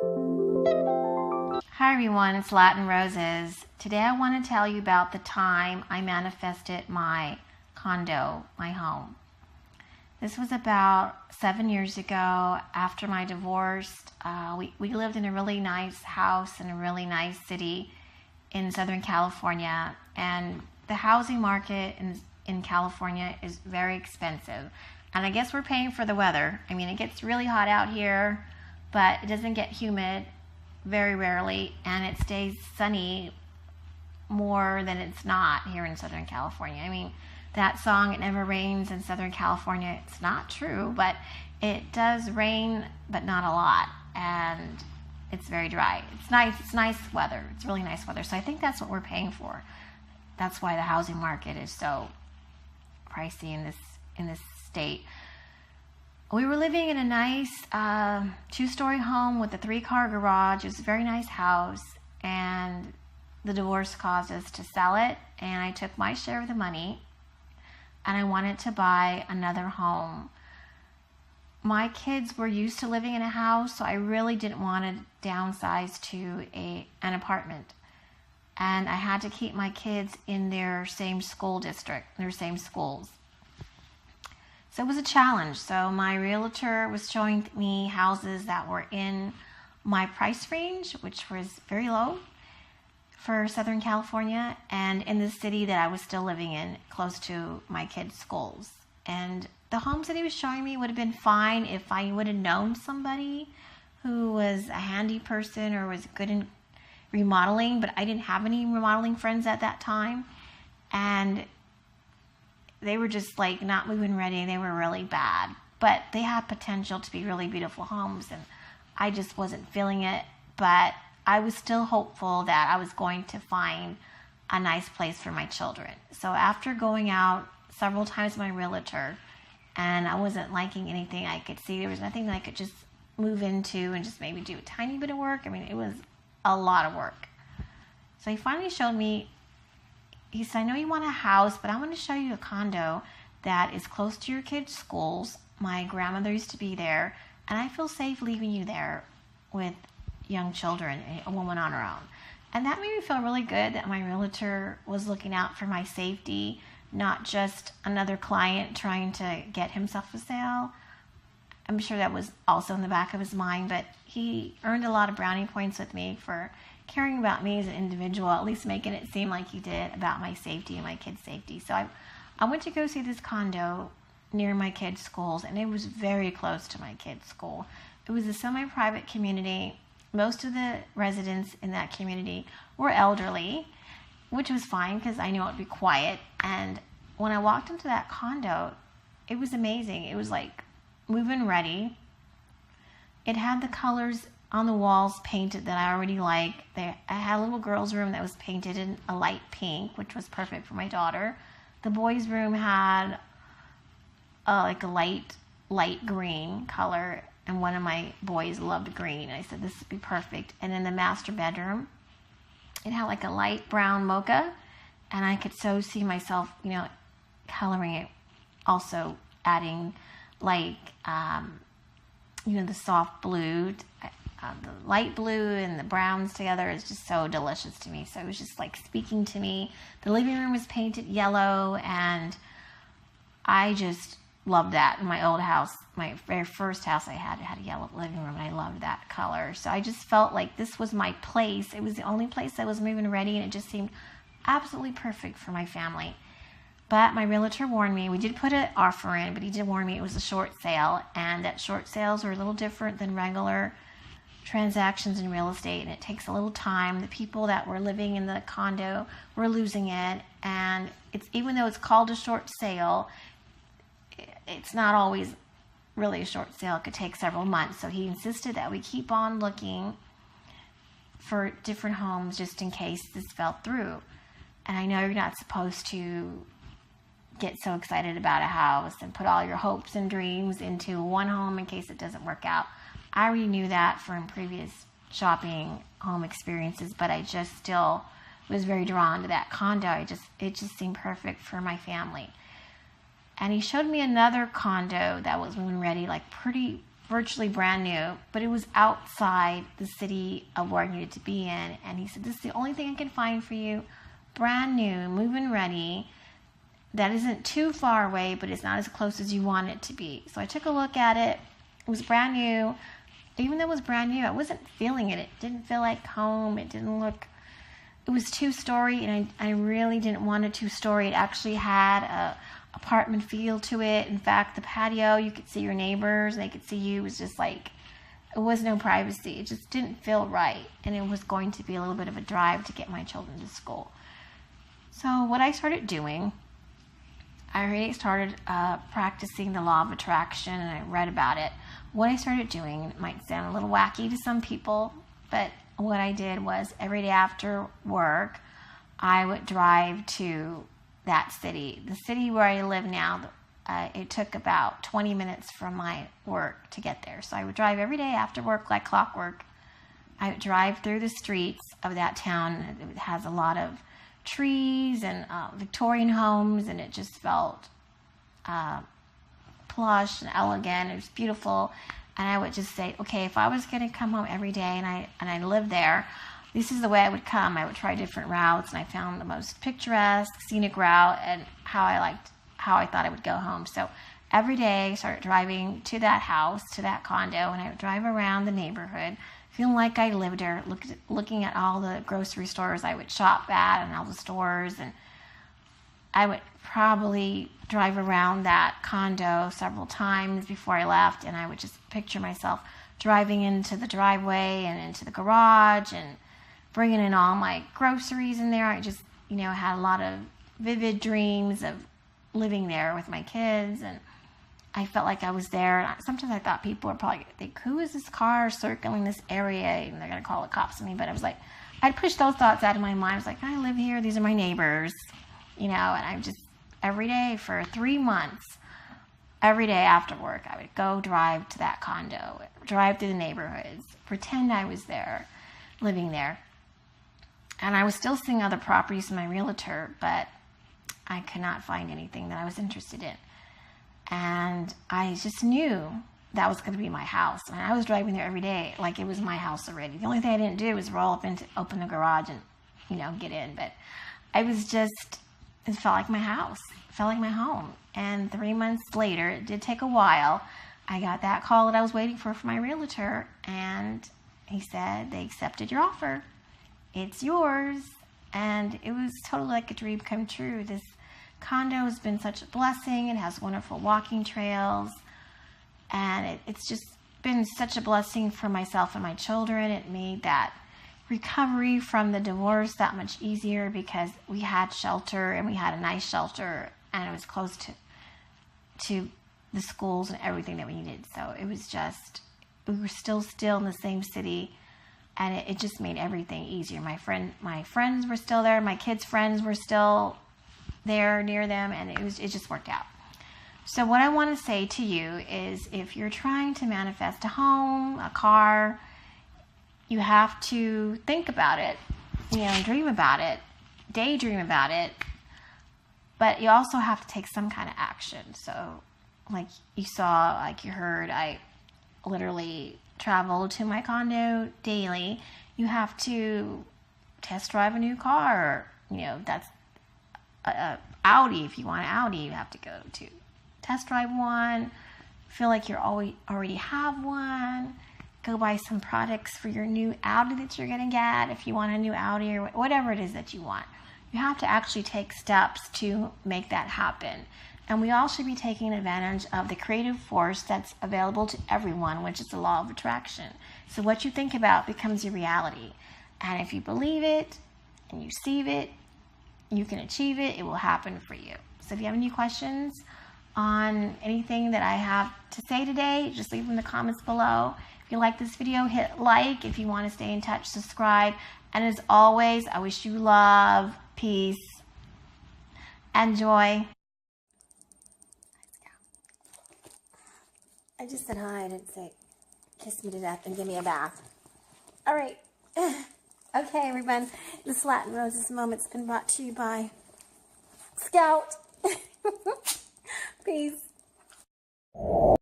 Hi everyone, it's Latin Roses. Today I want to tell you about the time I manifested my condo, my home. This was about 7 years ago after my divorce. We lived in a really nice house in a really nice city in Southern California, and the housing market in California is very expensive. And I guess we're paying for the weather. I mean, it gets really hot out here, but it doesn't get humid very rarely, and it stays sunny more than it's not here in Southern California. I mean, that song, "It Never Rains in Southern California," it's not true, but it does rain, but not a lot, and it's very dry. It's nice weather. It's really nice weather. So I think that's what we're paying for. That's why the housing market is so pricey in this state. We were living in a nice 2-story home with a 3-car garage. It was a very nice house, and the divorce caused us to sell it, and I took my share of the money, and I wanted to buy another home. My kids were used to living in a house, so I really didn't want to downsize to an apartment. And I had to keep my kids in their same school district, their same schools. So it was a challenge. So my realtor was showing me houses that were in my price range, which was very low for Southern California, and in the city that I was still living in, close to my kids' schools. And the homes that he was showing me would have been fine if I would have known somebody who was a handy person or was good in remodeling, but I didn't have any remodeling friends at that time. And they were just like not moving ready. They were really bad, but they had potential to be really beautiful homes, and I just wasn't feeling it. But I was still hopeful that I was going to find a nice place for my children. So after going out several times with my realtor, and I wasn't liking anything I could see, there was nothing that I could just move into and just maybe do a tiny bit of work. I mean, it was a lot of work. So he finally showed me. He said, "I know you want a house, but I want to show you a condo that is close to your kids' schools. My grandmother used to be there, and I feel safe leaving you there with young children, a woman on her own." And that made me feel really good that my realtor was looking out for my safety, not just another client trying to get himself a sale. I'm sure that was also in the back of his mind, but he earned a lot of brownie points with me for caring about me as an individual, at least making it seem like he did about my safety and my kids' safety. So I went to go see this condo near my kids' schools, and it was very close to my kids' school. It was a semi-private community. Most of the residents in that community were elderly, which was fine because I knew it would be quiet. And when I walked into that condo, it was amazing. It was like move-in ready. It had the colors on the walls painted that I already like. I had a little girl's room that was painted in a light pink, which was perfect for my daughter. The boys' room had like a light green color, and one of my boys loved green. I said this would be perfect. And in the master bedroom, it had like a light brown mocha, and I could so see myself, coloring it, also adding like the soft blue. The light blue and the browns together is just so delicious to me. So it was just like speaking to me. The living room was painted yellow, and I just loved that. In my old house, my very first house I had, it had a yellow living room, and I loved that color. So I just felt like this was my place. It was the only place that was move-in ready, and it just seemed absolutely perfect for my family. But my realtor warned me. We did put an offer in, but he did warn me it was a short sale, and that short sales are a little different than regular transactions in real estate, and it takes a little time. The people that were living in the condo were losing it, and it's, even though it's called a short sale, it's not always really a short sale. It could take several months. So he insisted that we keep on looking for different homes just in case this fell through. And I know you're not supposed to get so excited about a house and put all your hopes and dreams into one home in case it doesn't work out. I already knew that from previous shopping home experiences, but I just still was very drawn to that condo. It just seemed perfect for my family. And he showed me another condo that was move-in ready, like pretty virtually brand new, but it was outside the city of where I needed to be in. And he said, this is the only thing I can find for you, brand new, move-in ready, that isn't too far away, but it's not as close as you want it to be. So I took a look at it. It was brand new. Even though it was brand new, I wasn't feeling it. It didn't feel like home. It didn't look, it was 2-story, and I really didn't want a 2-story. It actually had a apartment feel to it. In fact, the patio, you could see your neighbors, they could see you. It was just like, it was no privacy. It just didn't feel right. And it was going to be a little bit of a drive to get my children to school. So what I started doing, I already started practicing the law of attraction, and I read about it. What I started doing, it might sound a little wacky to some people, but what I did was every day after work, I would drive to that city. The city where I live now, it took about 20 minutes from my work to get there. So I would drive every day after work like clockwork. I would drive through the streets of that town. It has a lot of trees and Victorian homes, and it just felt plush and elegant. It was beautiful. And I would just say, okay, if I was going to come home every day and I lived there, this is the way I would come. I would try different routes, and I found the most picturesque, scenic route and how I thought I would go home. So every day I started driving to that house, to that condo, and I would drive around the neighborhood, feeling like I lived there, looking at all the grocery stores I would shop at and all the stores. And I would probably drive around that condo several times before I left, and I would just picture myself driving into the driveway and into the garage and bringing in all my groceries in there. I just, had a lot of vivid dreams of living there with my kids, and I felt like I was there. And sometimes I thought people were probably going to think, who is this car circling this area? And they're going to call the cops on me. But I was like, I'd push those thoughts out of my mind. I was like, I live here. These are my neighbors, and I just, every day for 3 months, every day after work, I would go drive to that condo, drive through the neighborhoods, pretend I was there, living there. And I was still seeing other properties in my realtor, but I could not find anything that I was interested in. And I just knew that was going to be my house. And I was driving there every day like it was my house already. The only thing I didn't do was roll up into, open the garage and, get in. But I was just, it felt like my house. It felt like my home. And 3 months later, it did take a while, I got that call that I was waiting for my realtor. And he said, they accepted your offer. It's yours. And it was totally like a dream come true. This condo has been such a blessing. It has wonderful walking trails, and it's just been such a blessing for myself and my children. It made that recovery from the divorce that much easier because we had shelter, and we had a nice shelter, and it was close to the schools and everything that we needed. So it was just, we were still in the same city. And it just made everything easier. My friends were still there. My kids' friends were still there near them, and it just worked out. So what I want to say to you is, if you're trying to manifest a home, a car, you have to think about it, dream about it, daydream about it, but you also have to take some kind of action. So like you saw, like you heard, I literally travel to my condo daily. You have to test drive a new car. That's a Audi. If you want an Audi, you have to go to test drive one. Feel like you already have one. Go buy some products for your new Audi that you're going to get if you want a new Audi or whatever it is that you want. You have to actually take steps to make that happen. And we all should be taking advantage of the creative force that's available to everyone, which is the law of attraction. So what you think about becomes your reality. And if you believe it and you see it, you can achieve it. It will happen for you. So if you have any questions on anything that I have to say today, just leave them in the comments below. If you like this video, hit like. If you want to stay in touch, subscribe. And as always, I wish you love, peace, and joy. I just said hi. I didn't say kiss me to death and give me a bath. All right. Okay, everyone. This Latin Roses moment's been brought to you by Scout. Peace.